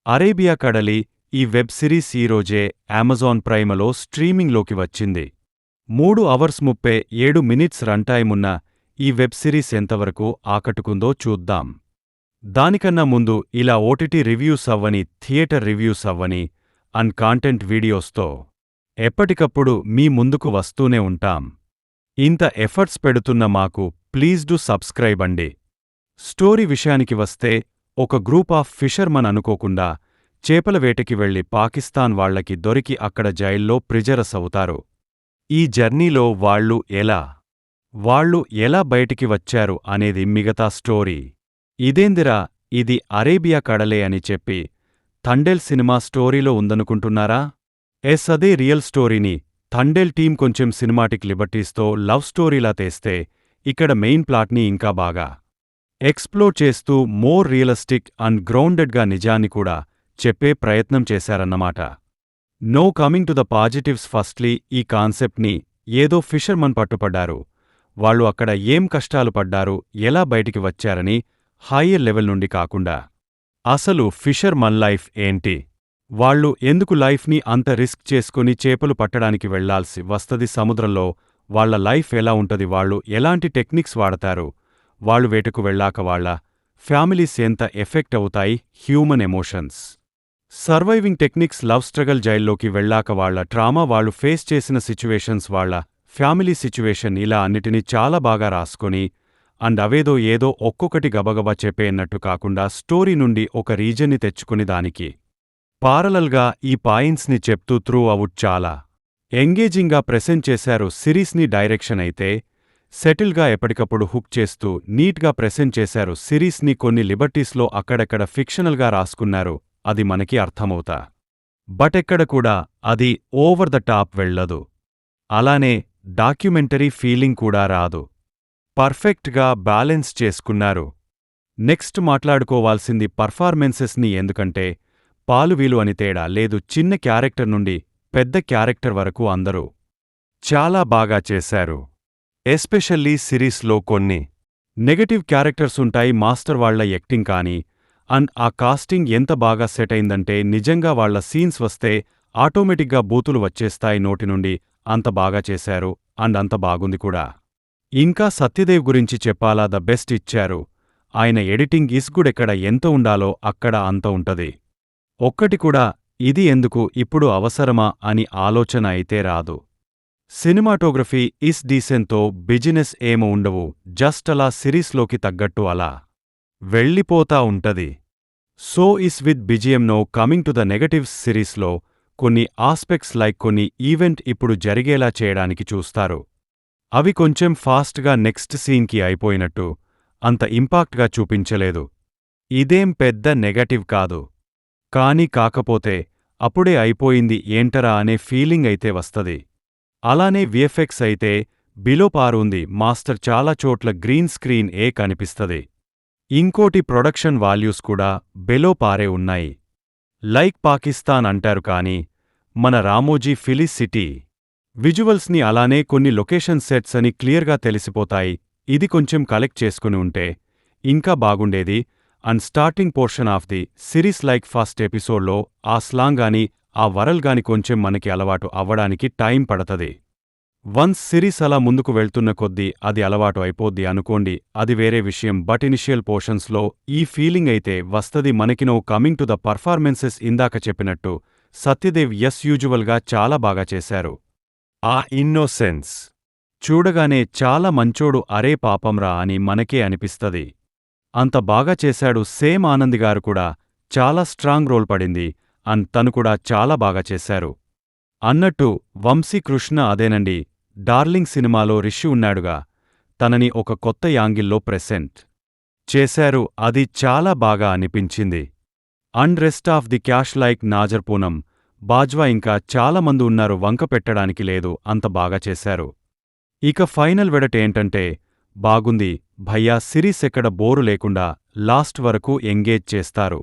Arabia కడలి ఈ web series ఈరోజే అమెజాన్ ప్రైమలో స్ట్రీమింగ్లోకి వచ్చింది. 3 అవర్స్ 37 మినిట్స్ రన్ టైమ్ ఉన్న ఈ వెబ్ సిరీస్ ఎంతవరకు ఆకట్టుకుందో చూద్దాం. దానికన్నా ముందు ఇలా ఓటీటీ రివ్యూస్ అవ్వని, థియేటర్ రివ్యూస్ అవ్వని అండ్ కాంటెంట్ వీడియోస్తో ఎప్పటికప్పుడు మీ ముందుకు వస్తూనే ఉంటాం. ఇంత ఎఫర్ట్స్ పెడుతున్న మాకు ప్లీజ్ డు సబ్స్క్రైబ్ అండి. స్టోరీ విషయానికి వస్తే, ఒక గ్రూప్ ఆఫ్ ఫిషర్మన్ అనుకోకుండా చేపల వేటకి వెళ్లి పాకిస్తాన్ వాళ్లకి దొరికి అక్కడ జైల్లో ప్రిజరస్ అవుతారు. ఈ జర్నీలో వాళ్ళు ఎలా బయటికి వచ్చారు అనేది మిగతా స్టోరీ. ఇదేందిరా, ఇది అరేబియా కడలే అని చెప్పి థండేల్ సినిమా స్టోరీలో ఉందనుకుంటున్నారా? అదే రియల్ స్టోరీని థండేల్ టీం కొంచెం సినిమాటిక్ లిబర్టీస్తో లవ్ స్టోరీలా తెస్తే ఇక్కడ మెయిన్ ప్లాట్ని ఇంకా బాగా ఎక్స్ప్లోర్ చేస్తూ మోర్ రియలిస్టిక్ అండ్ గ్రౌండెడ్గా నిజాన్ని కూడా చెప్పే ప్రయత్నం చేశారన్నమాట. Now coming to the positives. Firstly, ఈ కాన్సెప్ట్ని ఏదో ఫిషర్మన్ పట్టుపడ్డారు, వాళ్ళు అక్కడ ఏం కష్టాలు పడ్డారు, ఎలా బయటికి వచ్చారని హయ్యర్ లెవెల్ నుండి కాకుండా, అసలు ఫిషర్మన్ లైఫ్ ఏంటి, వాళ్ళు ఎందుకు లైఫ్ని అంత రిస్క్ చేసుకుని చేపలు పట్టడానికి వెళ్లాల్సి వస్తది సముద్రంలో, వాళ్ల లైఫ్ ఎలా ఉంటది, వాళ్ళు ఎలాంటి టెక్నిక్స్ వాడతారు, వాళ్ళు వేటకు వెళ్ళాక వాళ్ళ ఫ్యామిలీస్ ఎంత ఎఫెక్ట్ అవుతాయి, human emotions, surviving techniques, love struggle, జైల్లోకి వెళ్ళాక వాళ్ల ట్రామా, వాళ్ళు ఫేస్ చేసిన సిచ్యువేషన్స్, వాళ్ల ఫ్యామిలీ సిచ్యువేషన్, ఇలా అన్నిటినీ చాలా బాగా రాసుకొని అండ్ అవేదో ఏదో ఒక్కొక్కటి గబగబా చెప్పేయన్నట్టు కాకుండా స్టోరీ నుండి ఒక రీజన్ని తెచ్చుకుని దానికి పారలల్గా ఈ పాయింట్స్ని చెప్తూ త్రూ అవుట్ చాలా ఎంగేజింగ్గా ప్రెజెంట్ చేశారు. సిరీస్ని డైరెక్షన్ అయితే సెటిల్గా ఎప్పటికప్పుడు హుక్ చేస్తూ నీట్గా ప్రెజెంట్ చేశారు. సిరీస్ని కొన్ని లిబర్టీస్లో అక్కడెక్కడ ఫిక్షనల్గా రాసుకున్నారు, అది మనకి అర్థమవుతా, బట్ ఎక్కడ కూడా అది ఓవర్ ద టాప్ వెళ్లదు, అలానే డాక్యుమెంటరీ ఫీలింగ్ కూడా రాదు, పర్ఫెక్ట్గా బ్యాలెన్స్ చేసుకున్నారు. నెక్స్ట్ మాట్లాడుకోవాల్సింది పర్ఫార్మెన్సెస్ని. ఎందుకంటే పాలు వీలు అని తేడా లేదు, చిన్న క్యారెక్టర్ నుండి పెద్ద క్యారెక్టర్ వరకు అందరూ చాలా బాగా చేశారు. ఎస్పెషల్లీ సిరీస్లో కొన్ని నెగటివ్ క్యారెక్టర్స్ ఉంటాయి, మాస్టర్ వాళ్ల యాక్టింగ్ కానీ అండ్ ఆ కాస్టింగ్ ఎంత బాగా సెట్ అయిందంటే నిజంగా వాళ్ల సీన్స్ వస్తే ఆటోమేటిక్గా బూతులు వచ్చేస్తాయి నోటి నుండి, అంత బాగా చేశారు అండ్ అంత బాగుంది కూడా. ఇంకా సత్యదేవ్ గురించి చెప్పాలా, ద బెస్ట్ ఇచ్చారు. ఆయన ఎడిటింగ్ ఇస్ గుడ్, ఎక్కడ ఎంత ఉండాలో అక్కడ అంత ఉంటది. ఒక్కటి కూడా ఇది ఎందుకు ఇప్పుడు అవసరమా అని ఆలోచన అయితే రాదు. సినిమాటోగ్రఫీ ఇస్ డీసెంట్తో బిజినెస్ ఏమో ఉండవు, జస్ట్ అలా సిరీస్లోకి తగ్గట్టు అలా వెళ్ళిపోతా ఉంటది. So is with BGM. Now coming to the negatives. సిరీస్లో కొన్ని ఆస్పెక్ట్స్ లైక్ కొన్ని ఈవెంట్ ఇప్పుడు జరిగేలా చేయడానికి చూస్తారు, అవి కొంచెం ఫాస్ట్గా నెక్స్ట్ సీన్కి అయిపోయినట్టు అంత ఇంపాక్ట్గా చూపించలేదు. ఇదేం పెద్ద నెగటివ్ కాదు, కానీ కాకపోతే అప్పుడే అయిపోయింది ఏంటరా అనే ఫీలింగ్ అయితే వస్తది. అలానే విఎఫ్ఎక్స్ అయితే బిలో పార్ ఉంది, మాస్టర్ చాలా చోట్ల గ్రీన్ స్క్రీన్ ఏ కనిపిస్తది. ఇంకోటి ప్రొడక్షన్ వాల్యూస్ కూడా బెలో పారే ఉన్నాయి. లైక్ పాకిస్తాన్ అంటారు కానీ మన రామోజీ ఫిలిస్ సిటీ విజువల్స్ని, అలానే కొన్ని లొకేషన్ సెట్స్ అని క్లియర్గా తెలిసిపోతాయి. ఇది కొంచెం కలెక్ట్ చేసుకుని ఉంటే ఇంకా బాగుండేది. And starting portion of the series like first ఎపిసోడ్లో ఆ స్లాంగ్ గాని ఆ వరల్ గాని కొంచెం మనకి అలవాటు అవ్వడానికి టైం పడతది. వన్స్ సిరీస్ అలా ముందుకు వెళ్తున్న కొద్దీ అది అలవాటు అయిపోద్ది అనుకోండి, అది వేరే విషయం. బట్ ఇనిషియల్ పోర్షన్స్లో ఈ ఫీలింగ్ అయితే వస్తది మనకి. Now coming to the performances. ఇందాక చెప్పినట్టు సత్యదేవ్ యూజువల్గా చాలా బాగా చేశారు. ఆ ఇన్నోసెన్స్ చూడగానే చాలా మంచోడు, అరే పాపంరా అని మనకే అనిపిస్తది, అంత బాగా చేశాడు. సేమ్ ఆనందిగారు కూడా చాలా స్ట్రాంగ్ రోల్ పడింది అండ్ తను కూడా చాలా బాగా చేశారు. అన్నట్టు వంశీ కృష్ణ అదేనండి, డార్లింగ్ సినిమాలో రిషి ఉన్నాడుగా, తనని ఒక కొత్త యాంగిల్లో ప్రెసెంట్ చేశారు, అది చాలా బాగా అనిపించింది. And rest of the cast like Nassar, Poonam Bajwa ఇంకా చాలా మంది ఉన్నారు, వంక పెట్టడానికి లేదు, అంత బాగా చేశారు. ఇక ఫైనల్ వెడట్ ఏంటంటే బాగుంది భయ్యా, సిరీస్ ఎక్కడ బోరు లేకుండా లాస్ట్ వరకు ఎంగేజ్ చేస్తారు.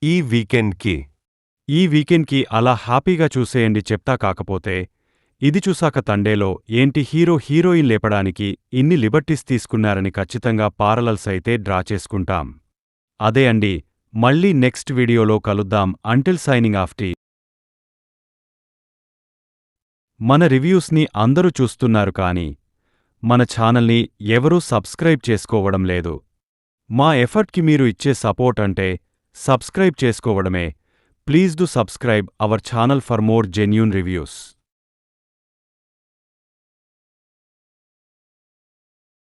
ఈ వీకెండ్కి అలా హ్యాపీగా చూసేయండి చెప్తా. కాకపోతే ఇది చూసాక తండేలో ఏంటి హీరోయిన్ లేపడానికి ఇన్ని లిబర్టీస్ తీసుకున్నారని ఖచ్చితంగా పారలల్స్ అయితే డ్రా చేసుకుంటాం. అదే అండి మళ్ళీ నెక్స్ట్ వీడియోలో కలుద్దాం. అంటిల్ సైనింగ్ ఆఫ్ టీ. మన రివ్యూస్ని అందరూ చూస్తున్నారు కానీ మన ఛానల్ని ఎవరూ సబ్స్క్రైబ్ చేసుకోవడం లేదు. మా ఎఫర్ట్కి మీరు ఇచ్చే సపోర్ట్ అంటే సబ్స్క్రైబ్ చేసుకోవడమే. Please do subscribe our channel for more genuine reviews.